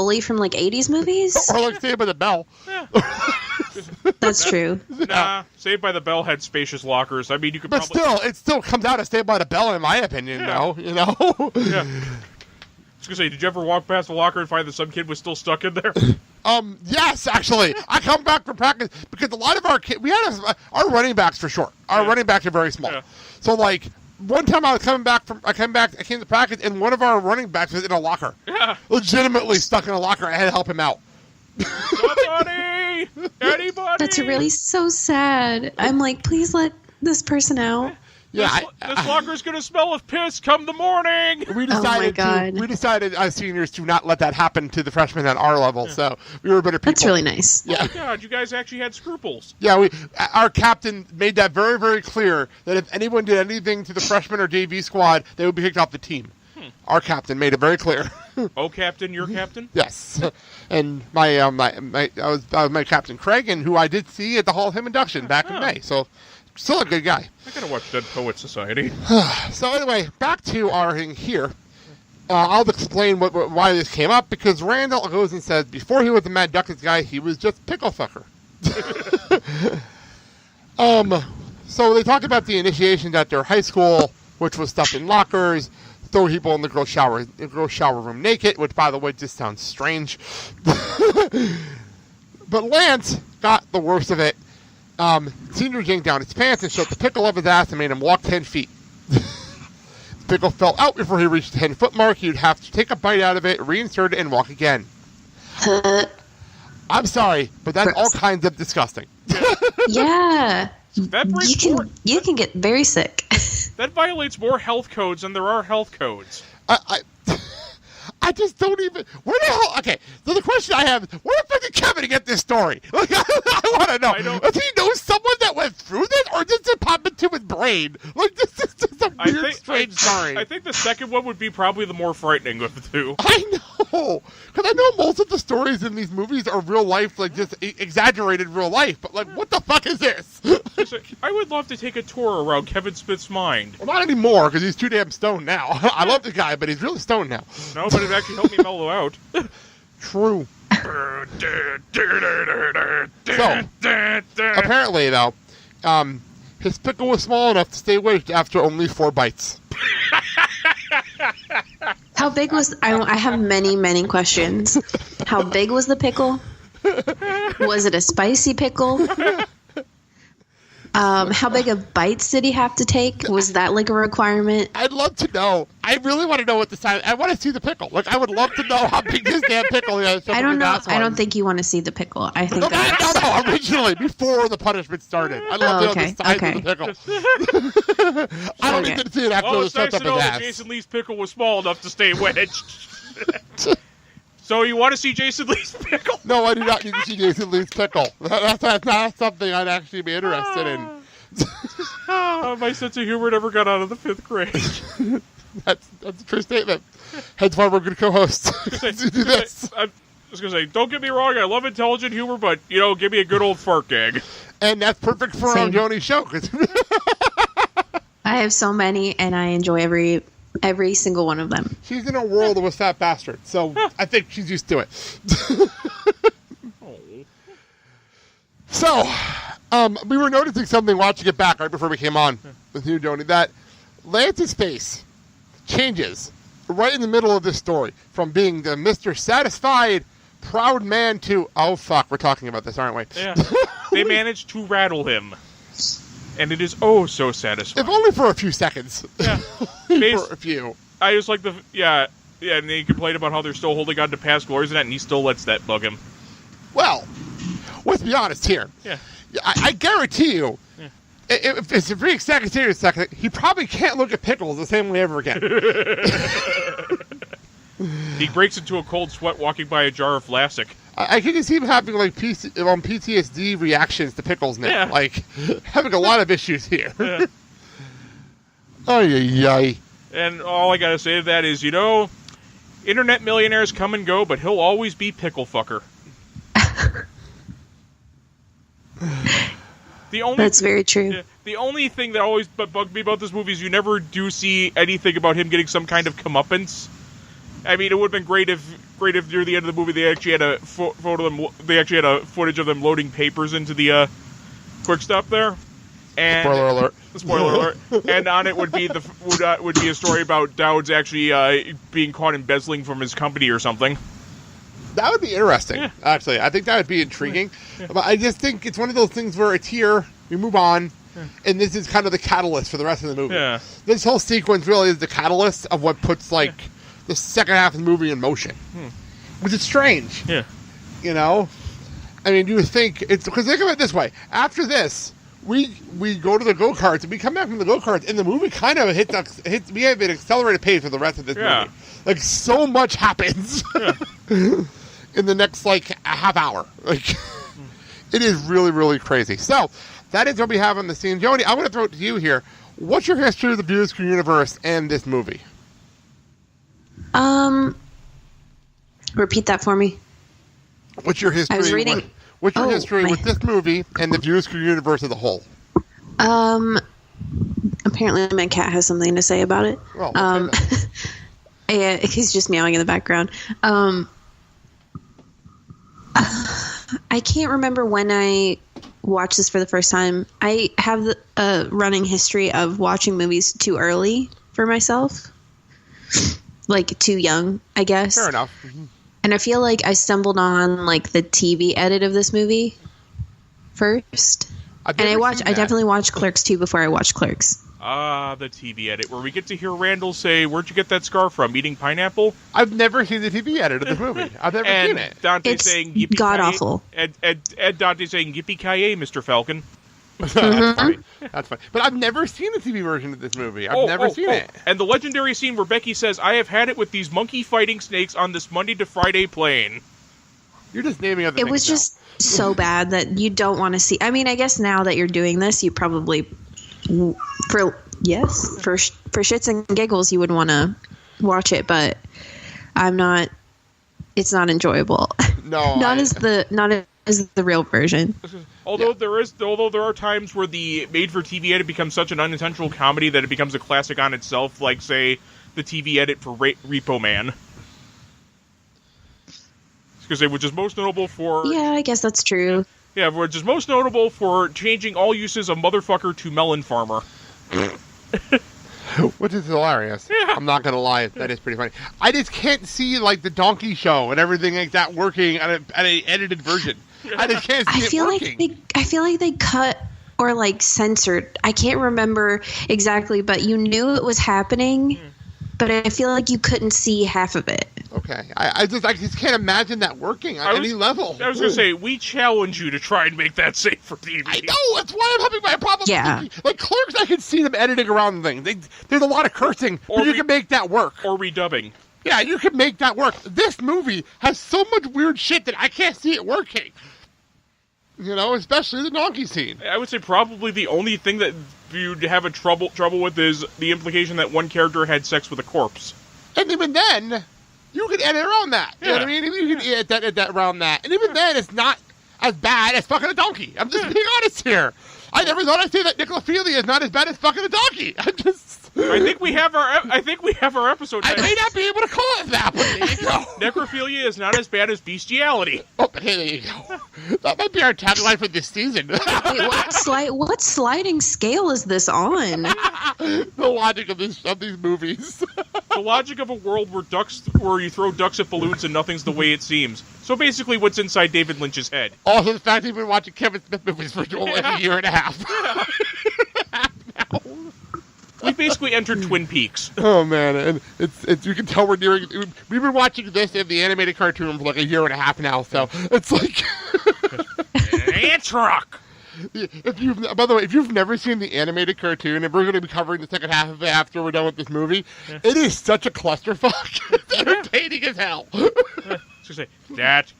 bully from like 80s movies. Or like Saved by the Bell. Yeah. That's true. Nah, Saved by the Bell had spacious lockers. I mean, you could But probably... it still comes out as Saved by the Bell, in my opinion, though. You know? Yeah. I was going to say, did you ever walk past the locker and find that some kid was still stuck in there? Yes, actually. I come back from practice because a lot of our kids, we had our running backs for short. Our running backs are very small. Yeah. So, like, one time I came to practice, and one of our running backs was in a locker. Yeah. Legitimately stuck in a locker. I had to help him out. Somebody! Anybody! That's really so sad. I'm like, please let this person out. Yeah, this locker's going to smell of piss come the morning. We decided as seniors to not let that happen to the freshmen at our level, so we were better people. That's really nice. Yeah. Oh my God, you guys actually had scruples. Yeah, our captain made that very, very clear that if anyone did anything to the freshman or JV squad, they would be kicked off the team. Our captain made it very clear. Oh, captain, your captain? Yes. And my captain Craig, and who I did see at the Hall of Fame induction back in May, so... Still a good guy. I gotta watch Dead Poets Society. So anyway, back to our thing here. I'll explain why this came up, because Randall goes and says before he was the Mad Duckets guy, he was just Pickle Fucker. So they talked about the initiations at their high school, which was stuff in lockers, throw people in the girls' shower room naked, which by the way just sounds strange. But Lance got the worst of it. Senior yanked down his pants and showed the pickle up his ass and made him walk 10 feet. Pickle fell out before he reached the 10-foot mark. You'd have to take a bite out of it, reinsert it, and walk again. I'm sorry, but that's all kinds of disgusting. Yeah. That you can get very sick. That violates more health codes than there are health codes. I just don't even... Where the hell... Okay, so the question I have is, where the fuck did Kevin get this story? Like, I want to know. Does he know someone that went through this, or does it pop into his brain? Like, this is just a weird, strange story. I think the second one would be probably the more frightening of the two. I know. Because I know most of the stories in these movies are real life, like, just exaggerated real life. But, like, what the fuck is this? I would love to take a tour around Kevin Smith's mind. Well, not anymore, because he's too damn stoned now. I love the guy, but he's really stoned now. No, but it actually helped me mellow out. True. So, apparently, though, his pickle was small enough to stay awake after only 4 bites. How big was... I have many, many questions. How big was the pickle? Was it a spicy pickle? How big of bites did he have to take? Was that like a requirement? I'd love to know. I really want to know what the size... I want to see the pickle. Like, I would love to know how big this damn pickle is. I don't know. I don't think you want to see the pickle. I think No, originally, before the punishment started. I'd love to know the size of the pickle. I don't need to see it after the stuff up his ass. Jason Lee's pickle was small enough to stay wedged. So you want to see Jason Lee's pickle? No, I do not need to see Jason Lee's pickle. That's not something I'd actually be interested in. My sense of humor never got out of the 5th grade. That's a true statement. Hence why we're good co-hosts. I was going to say, don't get me wrong, I love intelligent humor, but, give me a good old fart gag. And that's perfect for our Johnie's show. I have so many, and I enjoy every single one of them. She's in a world of a fat bastard, so I think she's used to it. So, we were noticing something watching it back right before we came on with you, Johnie, that Lance's face changes right in the middle of this story from being the Mr. Satisfied, proud man to, oh fuck, we're talking about this, aren't we? Yeah. They managed to rattle him. And it is oh so satisfying. If only for a few seconds. Yeah. For a few. I just like and then he complained about how they're still holding on to past glories and that, and he still lets that bug him. Well, let's be honest here. Yeah. I guarantee you, if it's a very serious second, he probably can't look at pickles the same way ever again. He breaks into a cold sweat walking by a jar of Vlasic. I can just see him having like PTSD reactions to pickles now. Yeah. Like having a lot of issues here. Yeah. Ay. And all I gotta say to that is, internet millionaires come and go, but he'll always be Pickle Fucker. That's very true. Yeah, the only thing that always bugged me about this movie is you never do see anything about him getting some kind of comeuppance. I mean, it would have been great if near the end of the movie they actually had a photo of them. They actually had a footage of them loading papers into the quick stop there. And Spoiler alert! Spoiler alert! And on it would be a story about Dowds actually being caught embezzling from his company or something. That would be interesting. Actually, I think that would be intriguing. But I just think it's one of those things where it's here, we move on, and this is kind of the catalyst for the rest of the movie. Yeah. This whole sequence really is the catalyst of what puts the second half of the movie in motion, which is strange. Yeah. You know, I mean, you would think it's because think of it this way: after this, we go to the go-karts and we come back from the go-karts, and the movie kind of hits. We have an accelerated pace for the rest of this movie. Like so much happens in the next a half hour. Like it is really, really crazy. So that is what we have on the scene. Joni, I want to throw it to you here. What's your history of the Views universe and this movie? Repeat that for me. What's your history? I was reading. What's your history with this movie and the Views universe as a whole? Apparently my cat has something to say about it. Well, yeah, he's just meowing in the background. I can't remember when I watched this for the first time. I have a running history of watching movies too early for myself. Like, too young, I guess. Fair enough. And I feel like I stumbled on, the TV edit of this movie first. I definitely watched Clerks 2 before I watched Clerks. The TV edit, where we get to hear Randall say, "Where'd you get that scar from? Eating pineapple?" I've never seen the TV edit of this movie. I've never seen it. Dante saying, "Yippee god-awful." Ed Dante saying, "Yippee-ki-yay, Mr. Falcon." That's funny. That's funny. But I've never seen the TV version of this movie. I've never seen it. And the legendary scene where Becky says, "I have had it with these monkey fighting snakes on this Monday to Friday plane." You're just naming other things. It was just so bad that you don't want to see. I mean, I guess now that you're doing this, you probably, for shits and giggles, you would want to watch it, but I'm not. It's not enjoyable. No, not as the real version. Although there are times where the made-for-TV edit becomes such an unintentional comedy that it becomes a classic on itself, like, say, the TV edit for Repo Man. Which is most notable for... Yeah, I guess that's true. Yeah, which is most notable for changing all uses of motherfucker to melon farmer. Which is hilarious. Yeah. I'm not going to lie. That is pretty funny. I just can't see, the donkey show and everything like that working at an edited version. I just can't see it working. I feel like they cut or, censored. I can't remember exactly, but you knew it was happening, but I feel like you couldn't see half of it. Okay. I just can't imagine that working on any level. I was going to say, we challenge you to try and make that safe for TV. I know! That's why I'm having my problem Yeah. with TV. Like Clerks, I can see them editing around things. There's a lot of cursing, but you can make that work. Or redubbing. Yeah, you can make that work. This movie has so much weird shit that I can't see it working. You know, especially the donkey scene. I would say probably the only thing that you'd have a trouble with is the implication that one character had sex with a corpse. And even then, you can edit around that. You know what I mean? You can edit that around that. And even then, it's not as bad as fucking a donkey. I'm just being honest here. I never thought I'd say that necrophilia is not as bad as fucking a donkey. I think we have our episode. I may not be able to call it that, but there you go. Necrophilia is not as bad as bestiality. Oh, hey, there you go. That might be our tagline for this season. Wait, what sliding scale is this on? The logic of these movies. The logic of a world where you throw ducks at balloons and nothing's the way it seems. So basically, what's inside David Lynch's head? Also, the fact he's been watching Kevin Smith movies for a year and a half. We basically entered Twin Peaks. Oh man, and it's you can tell we're nearing. We've been watching this in the animated cartoon for a year and a half now, so it's like ant truck. By the way, if you've never seen the animated cartoon, and we're going to be covering the second half of it after we're done with this movie, it is such a clusterfuck. It's entertaining as hell. Say that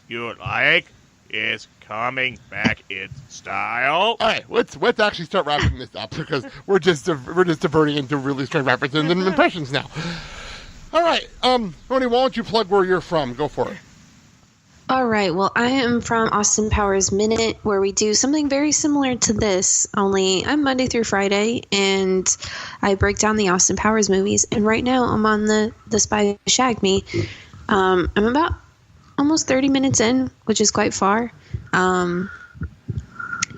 you like is coming back in style. All right, let's actually start wrapping this up because we're just diverting into really strange references and impressions now. All right, Tony, why don't you plug where you're from? Go for it. All right. Well, I am from Austin Powers Minute, where we do something very similar to this, only I'm Monday through Friday, and I break down the Austin Powers movies. And right now I'm on the Spy Who Shagged Me. I'm about almost 30 minutes in, which is quite far.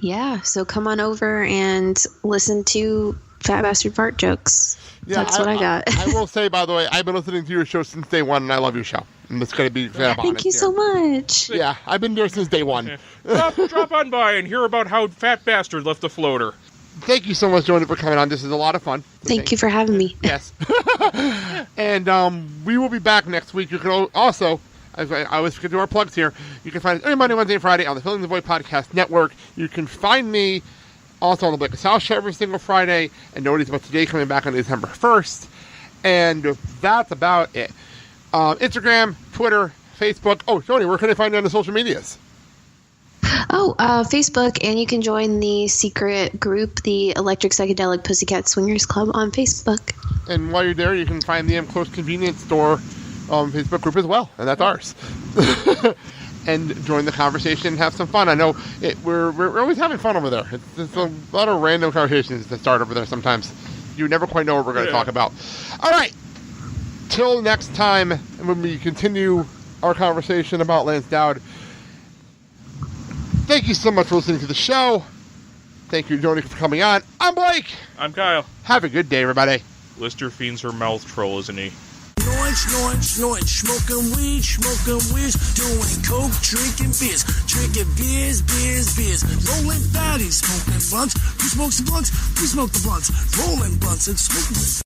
Yeah, so come on over and listen to Fat Bastard Fart jokes. Yeah, That's what I got. I will say, by the way, I've been listening to your show since day one, and I love your show. And it's going to be Thank you so much. Yeah, I've been there since day one. Drop on by and hear about how Fat Bastard left the floater. Thank you so much, Johnie, for coming on. This is a lot of fun. Thank you for having me. Yes. And we will be back next week. You can also, I always forget to do our plugs here, you can find us every Monday, Wednesday, and Friday on the Filling the Void Podcast Network. You can find me also on the Black South Show every single Friday, and notice about today coming back on December 1st. And that's about it. Instagram, Twitter, Facebook. Oh, Johnie, where can I find you on the social medias? Facebook, and you can join the secret group, the Electric Psychedelic Pussycat Swingers Club on Facebook. And while you're there, you can find the Close Convenience Store Facebook group as well, and that's ours. And join the conversation and have some fun. I know we're always having fun over there. It's a lot of random conversations that start over there sometimes. You never quite know what we're going to talk about. All right. Till next time, when we continue our conversation about Lance Dowds. Thank you so much for listening to the show. Thank you, Johnie, for coming on. I'm Blake. I'm Kyle. Have a good day, everybody. Lister fiends her mouth troll, isn't he? Snorting, smoking weed, doing coke, drinking beers, rolling fatties, smoking blunts. Who smokes the blunts? We smoke the blunts, rolling blunts and smoking.